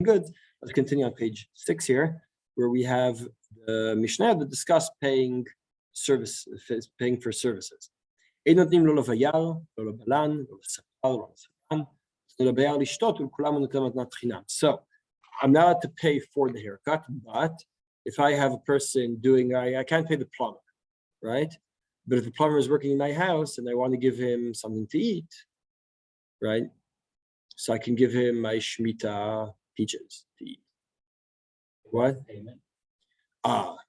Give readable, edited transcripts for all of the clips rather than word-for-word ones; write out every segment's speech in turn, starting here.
Good. Let's continue on page 6 here, where we have the Mishnah that discuss paying for services. So I'm not allowed to pay for the haircut, but if I have a person doing, I can't pay the plumber, right? But if the plumber is working in my house and I want to give him something to eat, right? So I can give him my Shmita peaches to eat. What? Amen.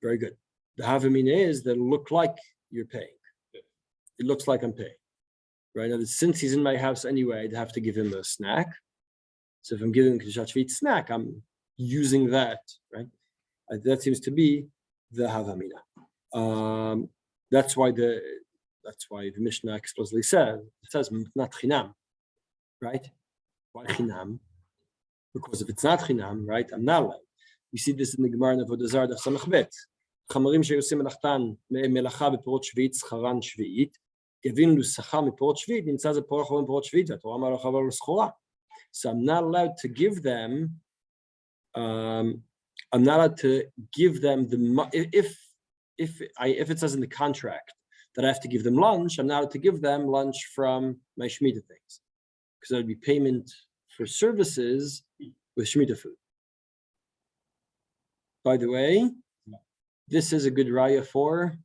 Very good. The Havamina is that it look like you're paying. It looks like I'm paying. Right? Now, since he's in my house anyway, I'd have to give him a snack. So if I'm giving him Kedushat Shvit snack, I'm using that, right? That seems to be the Havamina. That's why the Mishnah explicitly says, it says not chinam, right? Why chinam? Because if it's not chinam, right, I'm not allowed. You see this in the Gemara of Avodah Zarah, Samach Bet. Chamarim sheyosim melachtan melacha beporot shvit scharan shvit. Giving lu sachar beporot shvit. Nimtza ze porach olam beporot shvit. Torah malach aval l'schora. So I'm not allowed to give them. I'm not allowed to give them the if it says in the contract that I have to give them lunch, I'm not allowed to give them lunch from my Shmita things, because that would be payment for services with Shmita food. By the way, this is a good raya for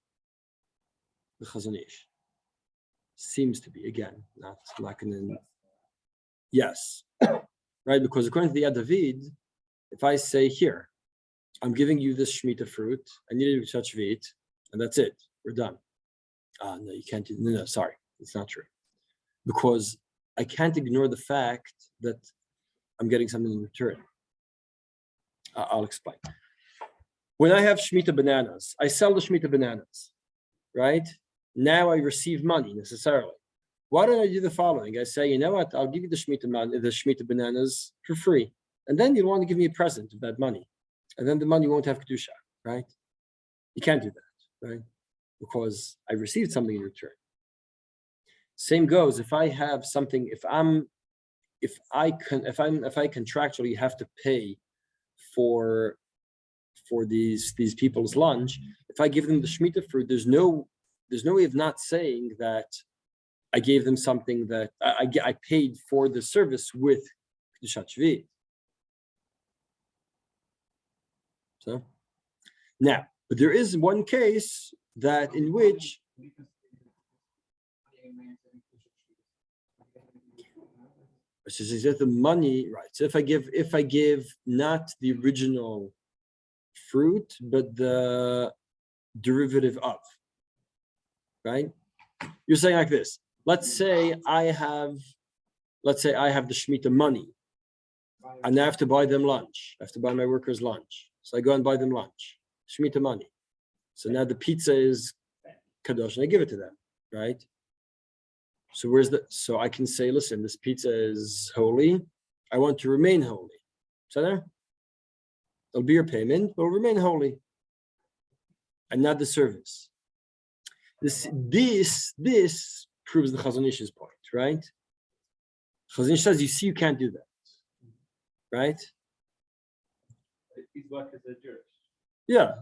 the Chazon Ish. Seems to be, again, not going to. Yes, right, because according to the Yad David, if I say here, I'm giving you this Shmita fruit, I need you to touch Vit, and that's it, we're done. No, you can't do. No, sorry, it's not true, because I can't ignore the fact that I'm getting something in return. I'll explain. When I have Shmita bananas, I sell the Shmita bananas, right? Now I receive money necessarily. Why don't I do the following? I say, you know what? I'll give you the Shmita bananas for free, and then you'll want to give me a present of that money, and then the money won't have kedusha, right? You can't do that, right? Because I received something in return. Same goes if I have something. If I contractually have to pay for these people's lunch, if I give them the Shmita fruit, there's no way of not saying that I gave them something that I paid for the service with Kedushat Shvit. So now, but there is one case that in which the money, right? So if I give not the original fruit, but the derivative of, right? You're saying like this. Let's say I have the Shmita money, and I have to buy them lunch. I have to buy my workers lunch. So I go and buy them lunch. Shmita money. So now the pizza is kadosh, and I give it to them, right? So so I can say, listen, this pizza is holy. I want to remain holy. So there, it'll be your payment, but it'll remain holy, and not the service. This proves the Chazon Ish's point, right? Chazon Ish says, you see, you can't do that, right? He's work as a jurist. Yeah.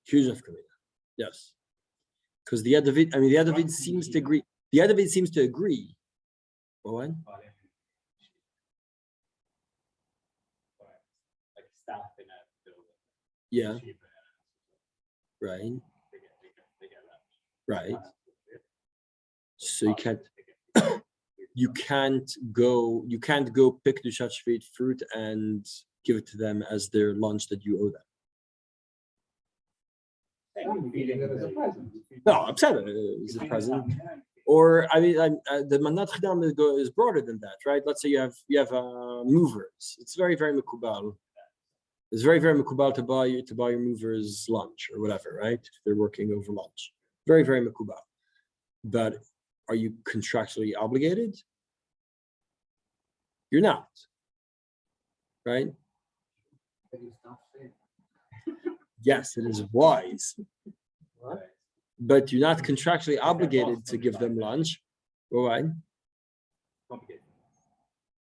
Huge of community. Yes, because the Yad David seems to agree. The Yad David seems to agree. What? Like staff in a building. Yeah. Right. Right. So you can't go pick the Kedushat fruit and give it to them as their lunch that you owe them. No, I'm saying it's a present. Or the manat chidam is broader than that, right? Let's say you have movers. It's very, very mekubal. It's very, very mekubal to buy your movers lunch or whatever, right? If they're working over lunch, very, very mekubal. But are you contractually obligated? You're not, right? Yes, it is wise. What? But you're not contractually obligated to give them lunch. Why? complicated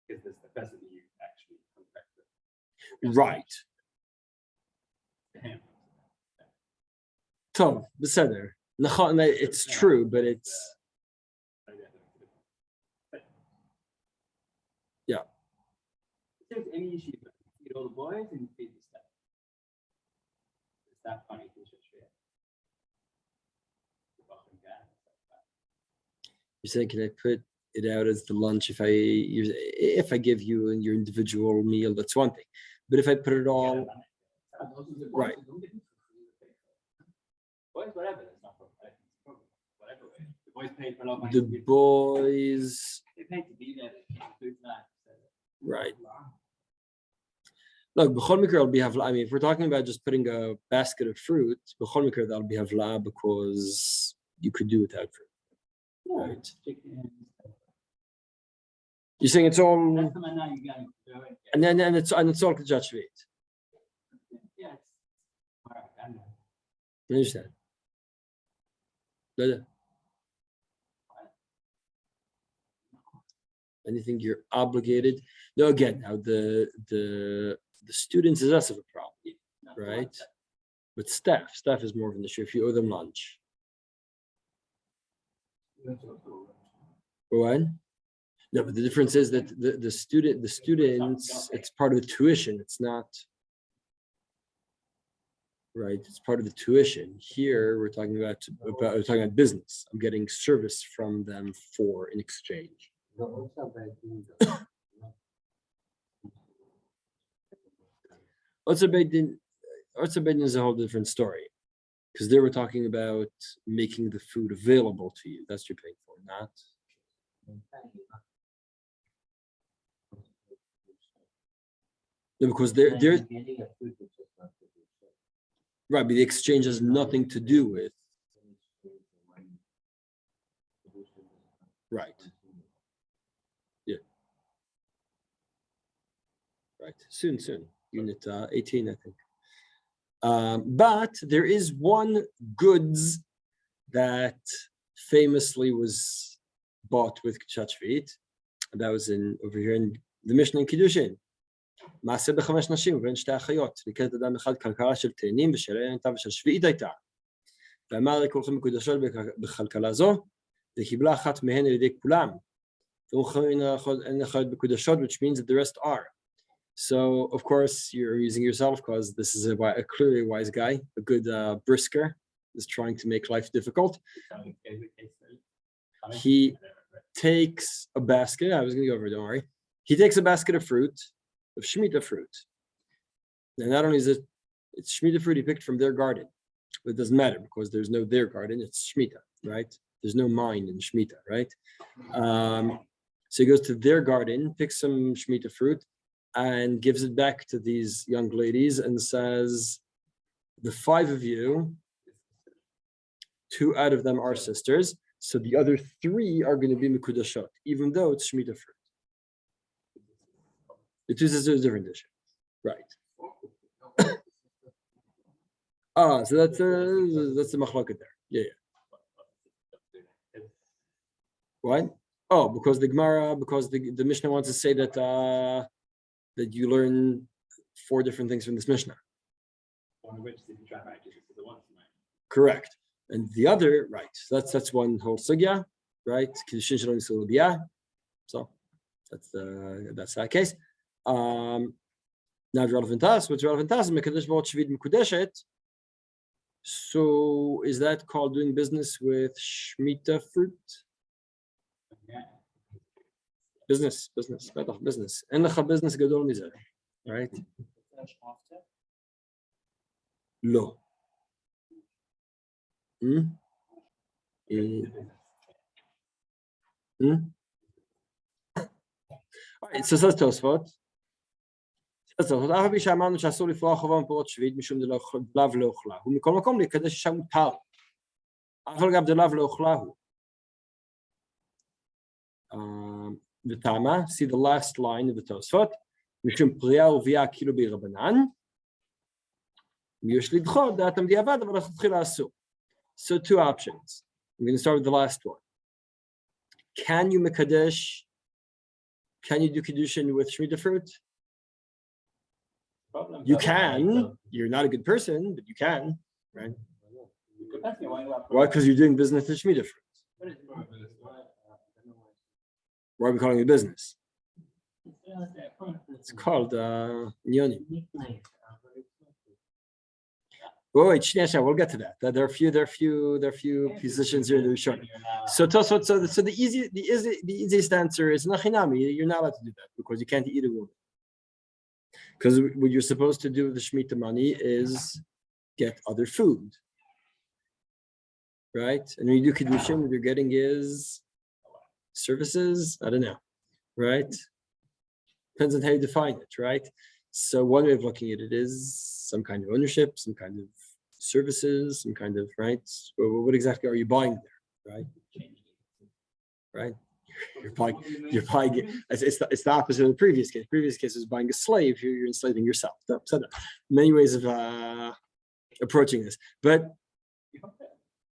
because there's the person that you actually contact with. Right. Him. Tom, בסדר. נכון, it's true, but it's yeah. If there's any issue, feed all the boys and feed the stuff. It's that funny. You're saying, can I put it out as the lunch if I give you and your individual meal? That's one thing, but if I put it all right, Boys, whatever. That's not whatever. The boys paid for a lot of money. the boys, They paid to be there. Food's not. right? Look, b'chol mikra will be havla. I mean, if we're talking about just putting a basket of fruit, b'chol mikra that'll be havla because you could do without fruit. Right. You're saying it's all, That's the man now you got to do it. and it's all k'jachvit. Yeah, it's all right. I know. You understand? No. Anything you're obligated. No, again, now the students is less of a problem, right? But staff is more of an issue if you owe them lunch. What? No, but the difference is that the students, it's part of the tuition. It's not right. It's part of the tuition. Here we're talking about business. I'm getting service from them for in exchange. Otzer Beidin is a whole different story because they were talking about making the food available to you. That's what you're paying for, not. No, because they're right, but the exchange has nothing to do with right. Yeah. Right. Soon. Unit 18, I think. But there is one goods that famously was bought with Kachachvit, and that was over here in the Mishnah in Kiddushin. מעשה בחמש נשים ובין שתי אחיות, לקראת אדם אחד כלכלה של תאנים ושל הייתה ושל שביעית הייתה. ואמר לכולכם מקודשות בכלכלה זו, וקיבלה אחת מהן על ידי כולם. אין אחיות מקודשות, which means that the rest are. So, of course, you're using yourself because this is a clearly a wise guy, a good brisker, is trying to make life difficult. He takes a basket. I was going to go over, don't worry. He takes a basket of fruit, of Shmita fruit. And not only is it's Shmita fruit he picked from their garden, but it doesn't matter because there's no their garden, it's Shmita, right? There's no mine in Shmita, right? So he goes to their garden, picks some Shmita fruit, and gives it back to these young ladies and says, the five of you, 2 out of them are sisters, so the other 3 are going to be Mikudashot, even though it's Shmita fruit. The 2 sisters are a different issue. Right. So that's the machloket there. Yeah. What? Oh, because the Gemara, because the Mishnah wants to say that that you learn 4 different things from this Mishnah. One of which is the one. Correct. And the other, right? So that's one whole sugya, right? So that's that case. Now relevant to us. What's relevant to us? So is that called doing business with Shmita fruit? Yeah. Business. En lecha business gadol mizeh, right? Lo. All right, so that's Tosfot. אף על פי שאמרנו שאסור לפרוע חובה מפירות שביעית משום דלאו לא אוכלה, הוא מכל מקום להיקדש אישה מותר. אף על גב דלאו לא אוכלה הוא. ותמה, see the last line of the Tosfot, משום פריאה ורבייה כאילו ברבנן, יש לדחות דעתם דיעבד, אבל לכתחילה אסור. So 2 options. I'm going to start with the last one. Can you mekadesh Can you do Kiddushin with Shmita fruit? Problem. You can. You're not a good person, but you can, right? Why? Because you're doing business with Shmita fruit. Why are we calling it business? It's called Nyoni. Oh, wait, we'll get to that. There are few positions here that are short. So the easiest answer is nachinami. You're not allowed to do that because you can't eat a woman. Because what you're supposed to do with the Shemitah money is get other food, right? And when you do Kiddushin, what you're getting is services. I don't know, right? Depends on how you define it, right? So one way of looking at it is some kind of ownership, some kind of services, some kind of, right? What exactly are you buying there, right? Right? You're buying it. It's the opposite of the previous case. Previous case is buying a slave. Here you're enslaving yourself. So many ways of approaching this. But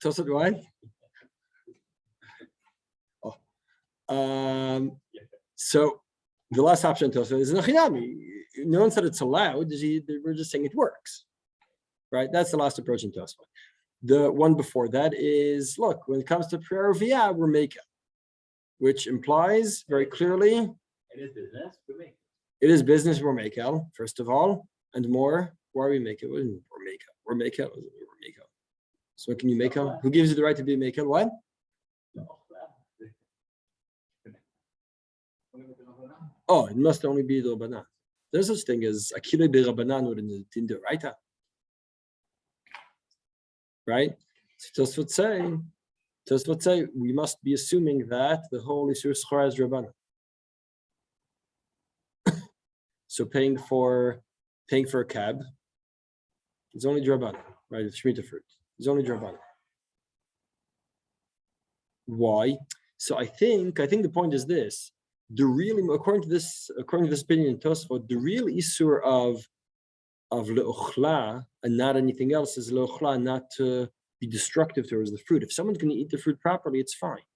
Tosot, why? So the last option Tosot is nachinami. No one said it's allowed. We're just saying it works. Right? That's the last approach in Tosot. The one before that is, look, when it comes to prayer via, we're making, which implies very clearly it is business, we're making, first of all, and more. Why are we making? We're making. So what can you make? Who gives you the right to be making? What? Oh, it must only be the Rabbanan. There's such thing as akile be Rabbanan or in the right? Right? Just would say we must be assuming that the whole Shiur Schora is Rabbanan. So paying for a cab is only Rabbanan, right? It's Shmita fruit. It's only Rabbanan. Why? So I think the point is this: according to this opinion in Tosfot, the real Isur of le'ochla and not anything else is le'ochla, not to be destructive towards the fruit. If someone's going to eat the fruit properly, it's fine.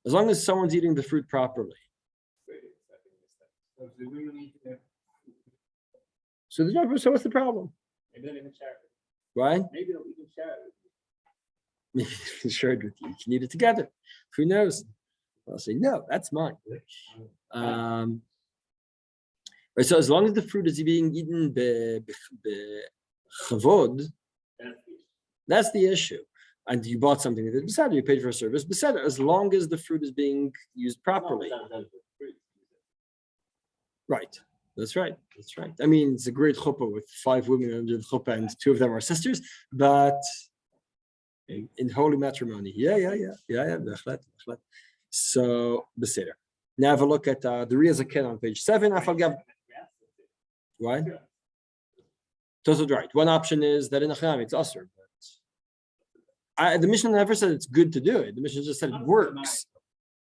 As long as someone's eating the fruit properly. So what's the problem? Maybe they'll even share it. Right? Maybe they'll even share it. Maybe they'll share it with you. You can eat it together. Who knows? I'll say, no, that's mine. Right, so as long as the fruit is being eaten chavod, that's the issue. And you bought something that is beside, you paid for a service beside, as long as the fruit is being used properly. Right. That's right. I mean, it's a great chuppah with 5 women under the chuppah and 2 of them are sisters, but in holy matrimony. Yeah. So, beseder. Now have a look at the Riyaz Aken on page 7. Why? Tosot right. One option is that in Achnam it's usher, but the Mishnah never said it's good to do it. The Mishnah just said it works.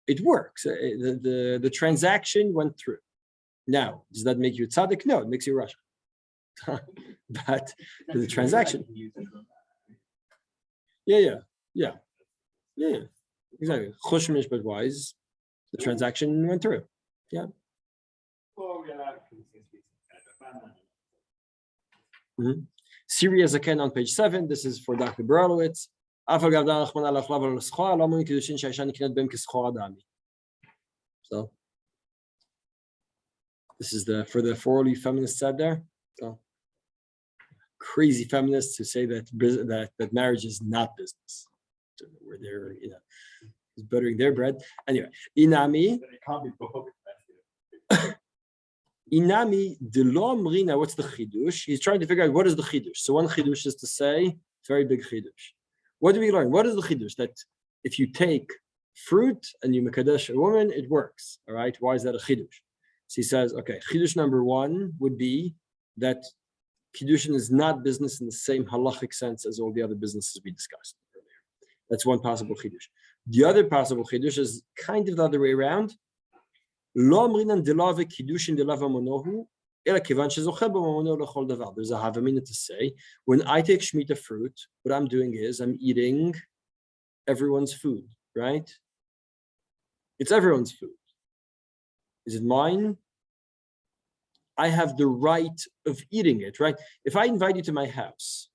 It works. The transaction went through. Now, does that make you tzaddik? No, it makes you Russian. But the transaction. Yeah. Exactly. Choshmish but wise. The transaction went through. Yeah. Syria Zaken on page 7. This is for Dr. Berlowitz. So this is for the 4 feminists out there. So crazy feminists who say that marriage is not business. Where they're buttering their bread. Anyway, Inami. Inami de lo amrina. What's the chidush? He's trying to figure out what is the chidush. So one chidush is to say very big chidush. What do we learn? What is the chidush? That if you take fruit and you mekadesh a woman, it works. All right. Why is that a chidush? So he says, okay, chidush number 1 would be that kiddushin is not business in the same halachic sense as all the other businesses we discussed earlier. That's one possible chidush. The other possible chidush is kind of the other way around. Lo amrinan delave kiddushin delava monohu ela kivan shezocher b'mamono lechol davar. There's a havamina to say when I take Shmita fruit, what I'm doing is I'm eating everyone's food, right? It's everyone's food. Is it mine? I have the right of eating it, right? If I invite you to my house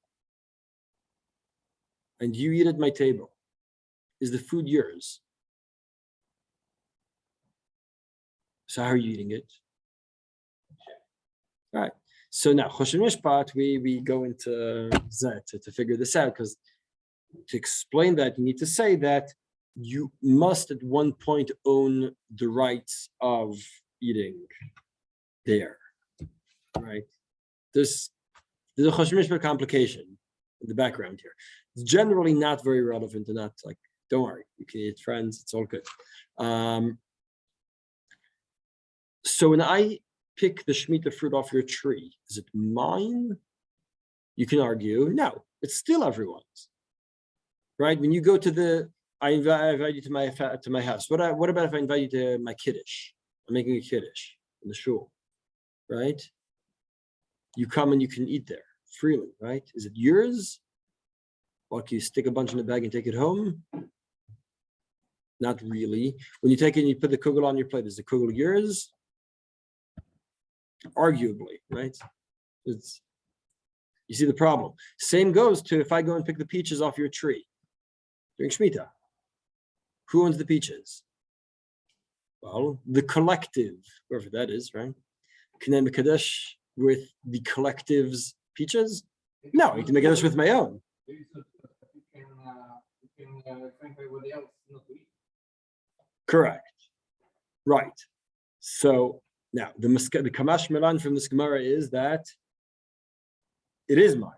and you eat at my table, is the food yours? So how are you eating it? All right. So now, Choshen Mishpat, we go into that to figure this out, because to explain that, you need to say that you must at one point own the rights of eating there, right? There's a Choshen Mishpat complication in the background here. It's generally not very relevant and not like, don't worry, you can eat friends, it's all good. So when I pick the Shmita fruit off your tree, is it mine? You can argue, no, it's still everyone's. Right? When you go to I invite you to my house. What about if I invite you to my kiddush? I'm making a kiddush in the shul, right? You come and you can eat there freely, right? Is it yours? Or can you stick a bunch in a bag and take it home? Not really. When you take it and you put the kugel on your plate, is the kugel yours? Arguably, right? You see the problem. Same goes to if I go and pick the peaches off your tree during Shmita. Who owns the peaches? Well, the collective, whoever that is, right? Can I make a Mekadesh with the collective's peaches? No, I can make a Mekadesh with my own. Correct. Right. So now the Kamash Milan from this Gemara is that it is mine,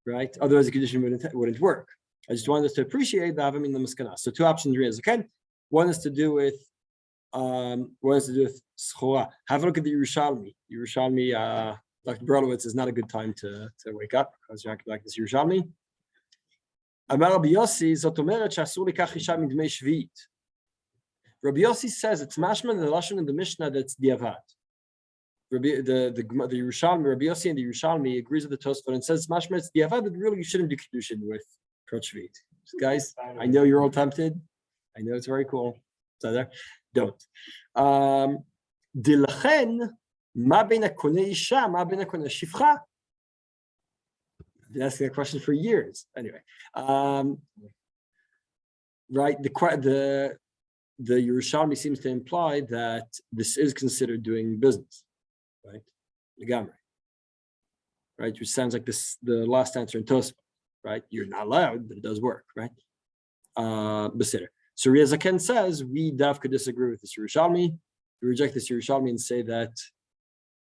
right? Otherwise the condition wouldn't work. I just wanted us to appreciate the Avim in the Maskana. So two options really. Okay. One is to do with Schora. Have a look at the Yerushalmi. Dr. Brolowitz is not a good time to wake up because you're acting like this Yerushalmi. Amar Rabbi Yossi zotomeret shasur likach isha midmei shvi'it. Rabbi Yossi says it's mashman the lashon in the Mishnah that's diavad. The Yerushalmi, Rabbi Yossi and the Yerushalmi agrees with the Tosfot and says mashman it's diavad that really you shouldn't do kedushin with Krot Shvit. Guys, I know you're all tempted. I know it's very cool. So there, don't. Dilachen ma bein hakoneh isha ma bein hakoneh shifcha. Been asking that question for years. Anyway, right? The Yerushalmi seems to imply that this is considered doing business, right? Legamre, right? Which sounds like the last answer in Tosfot, right? You're not allowed, but it does work, right? Besider. So Ria Zaken says we Davka disagree with this Yerushalmi. We reject this Yerushalmi and say that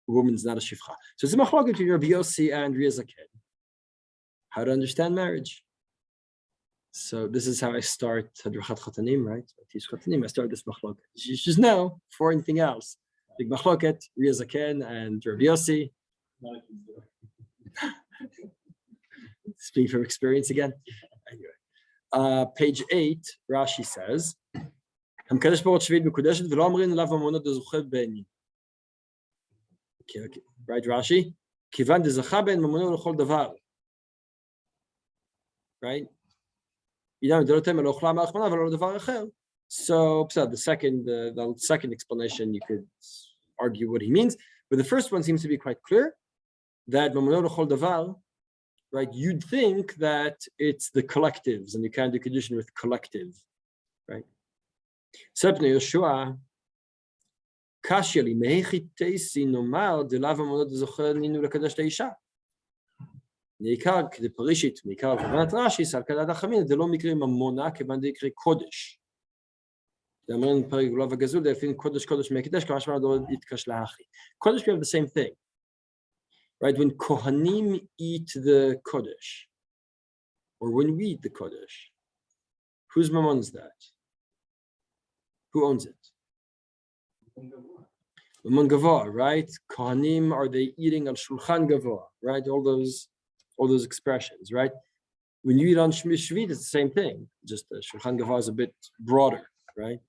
a woman's not a shifcha. So it's a machlokes between Rabbi Yossi and Ria Zaken. How to understand marriage. So this is how I start Hadrachat Chatanim, right? I start this machlokes. You just know for anything else. Big machlokes, Ria Zaken and Rabbi Yossi. Speaking from experience again. Anyway. Page 8, Rashi says, right, Rashi? Right? So the second explanation, you could argue what he means, but the first one seems to be quite clear, that right, you'd think that it's the collectives, and you can't do condition with collective, right? Sepne Yoshua, Kashili mehechi teisi nomar de lava monod zocher ninu lekadosh leisha. Neikar k'de parishit, neikar k'vanat Rashi sal kadad hachamim de lo mikri mamona k'van de ikri kodesh. Daman parig lava gazul defin kodesh mekidesh k'mash ma'adol itkash lahachi. Kodesh we have the same thing. Right, when Kohanim eat the Kodesh, or when we eat the Kodesh, whose mammon is that? Who owns it? Mammon Gavor, right? Kohanim, are they eating on Shulchan Gavor, right? All those expressions, right? When you eat on Shvit, it's the same thing. Just the Shulchan Gavor is a bit broader, right?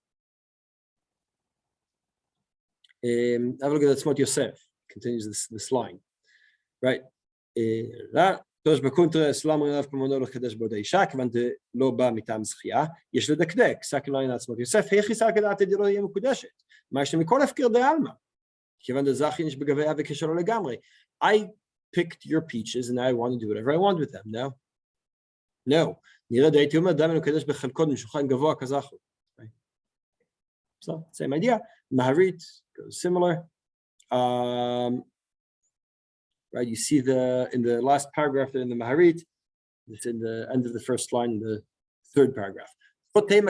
Have a look at that Smot Yosef. Continues this line. Right. תורש בקונטרס, לא אמרים עליו כמונו לחדש בעוד האישה, כיוון דלא בא מטעם זכייה, יש לדקדק, סכן לא עין עצמות יוסף, היכי סכן דעתי דלא יהיה מקודשת. מה יש מכל הפקר דעלמא? כיוון דזכין יש בגביה וקשרו לגמרי. I picked your peaches and I want to do whatever I want with them. No. No. נראה דייתי אומר, דם מקודש בחלקות משולחן גבוה כזכו. So, same idea. Maharit goes similar. Right, you see in the last paragraph in the Maharit, it's in the end of the first line in the third paragraph.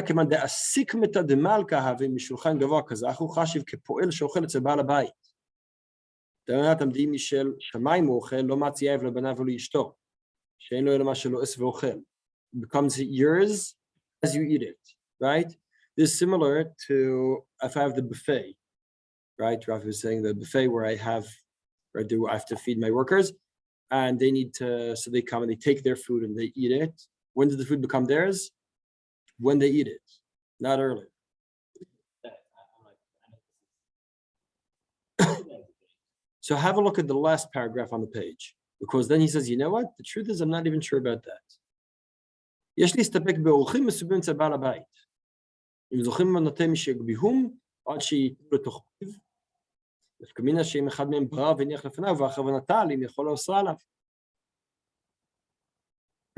כיוון דאסיקמתא דמלכא הווה משולחן גבוה כזכו חשיב כפועל שאוכל אצל בעל הבית. טענת המדעים של שמיים הוא אוכל, לא מציע לבניו ולאשתו, שאין לו אלא מה שלא עש ואוכל. It becomes yours as you eat it, right? This is similar to if I have the buffet, right? Rafi was saying the buffet where I have to feed my workers, and they need to, so they come and they take their food and they eat it. When does the food become theirs? When they eat it, not early. So have a look at the last paragraph on the page, because then he says, you know what? The truth is, I'm not even sure about that. יש להסתפק באורחים מסובים אצל בעל הבית. אם זוכים מנותם שיגביהום, עד שייתנו לתוך פיו. דווקא מינה שאם אחד מהם ברא והניח לפניו, ואחר ונטל, אם יכול לאוסרה עליו.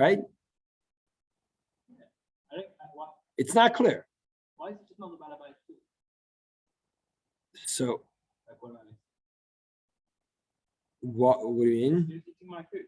Right? It's not clear. Why is it just not the Baal Bayit too? So, Like, what about it? what do you mean? You're eating my food.